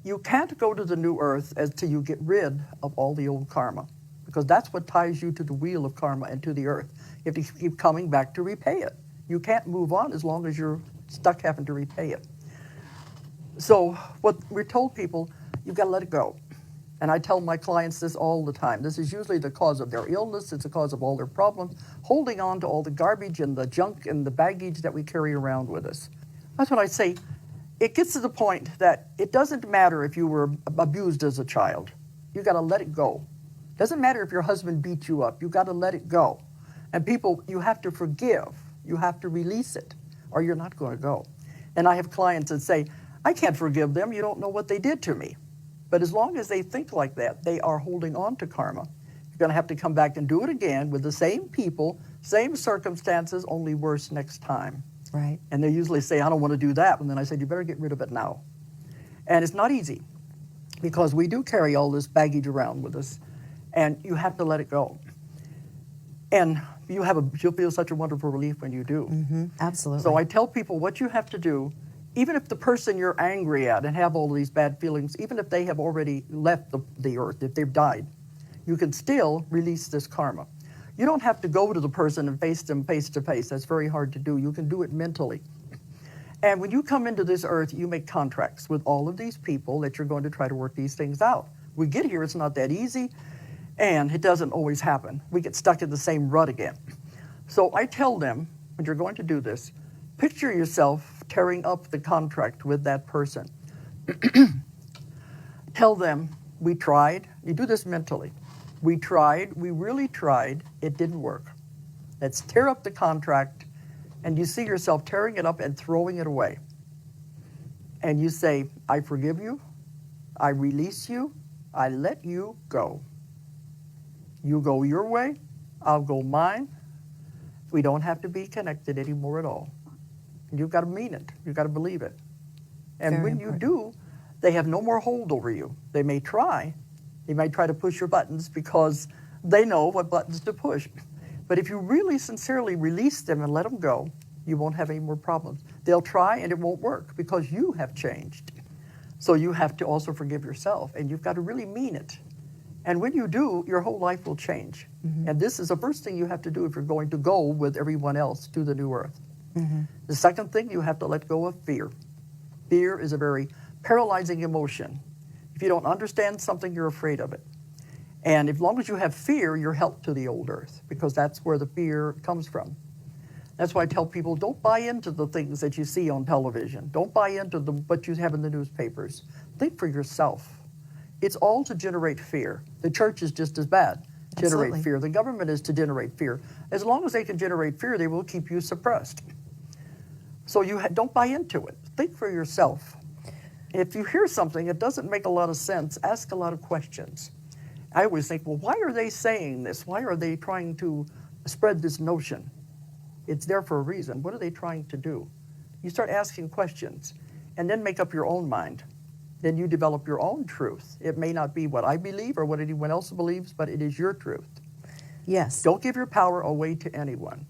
You can't go to the new earth until you get rid of all the old karma, because that's what ties you to the wheel of karma and to the earth. You have to keep coming back to repay it. You can't move on as long as you're stuck having to repay it. So what we're told people, you've got to let it go. And I tell my clients this all the time. This is usually the cause of their illness. It's the cause of all their problems, holding on to all the garbage and the junk and the baggage that we carry around with us. That's what I say. It gets to the point that it doesn't matter if you were abused as a child. You got to let it go. Doesn't matter if your husband beat you up. You got to let it go. And people, you have to forgive. You have to release it, or you're not going to go. And I have clients that say, I can't forgive them. You don't know what they did to me. But as long as they think like that, they are holding on to karma. You're going to have to come back and do it again with the same people, same circumstances, only worse next time. Right. And they usually say, I don't want to do that. And then I said, you better get rid of it now. And it's not easy, because we do carry all this baggage around with us, and you have to let it go. And you'll feel such a wonderful relief when you do. Mm-hmm. Absolutely. So I tell people what you have to do, even if the person you're angry at and have all these bad feelings, even if they have already left the earth, if they've died, you can still release this karma. You don't have to go to the person and face them face to face. That's very hard to do. You can do it mentally. And when you come into this earth, you make contracts with all of these people that you're going to try to work these things out. We get here, it's not that easy, and it doesn't always happen. We get stuck in the same rut again. So I tell them, when you're going to do this, picture yourself tearing up the contract with that person. Tell them, we tried. You do this mentally. We tried, we really tried, it didn't work. Let's tear up the contract, and you see yourself tearing it up and throwing it away. And you say, I forgive you, I release you, I let you go. You go your way, I'll go mine. We don't have to be connected anymore at all. And you've got to mean it, you've got to believe it. And Very when important. you do, they have no more hold over you. They may try to push your buttons because they know what buttons to push. But if you really sincerely release them and let them go, you won't have any more problems. They'll try and it won't work because you have changed. So you have to also forgive yourself, and you've got to really mean it. And when you do, your whole life will change. Mm-hmm. And this is the first thing you have to do if you're going to go with everyone else to the new earth. Mm-hmm. The second thing, you have to let go of fear. Fear is a very paralyzing emotion. If you don't understand something, you're afraid of it. And as long as you have fear, you're helped to the old earth, because that's where the fear comes from. That's why I tell people, don't buy into the things that you see on television. Don't buy into what you have in the newspapers. Think for yourself. It's all to generate fear. The church is just as bad. Generate Absolutely. fear. The government is to generate fear. As long as they can generate fear, they will keep you suppressed. So don't buy into it. Think for yourself. If you hear something that doesn't make a lot of sense, ask a lot of questions. I always think, well, why are they saying this? Why are they trying to spread this notion? It's there for a reason. What are they trying to do? You start asking questions and then make up your own mind. Then you develop your own truth. It may not be what I believe or what anyone else believes, but it is your truth. Yes. Don't give your power away to anyone.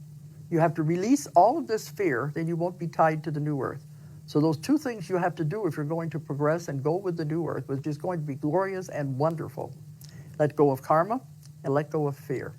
You have to release all of this fear, then you won't be tied to the new earth. So those two things you have to do if you're going to progress and go with the new earth, which is going to be glorious and wonderful. Let go of karma and let go of fear.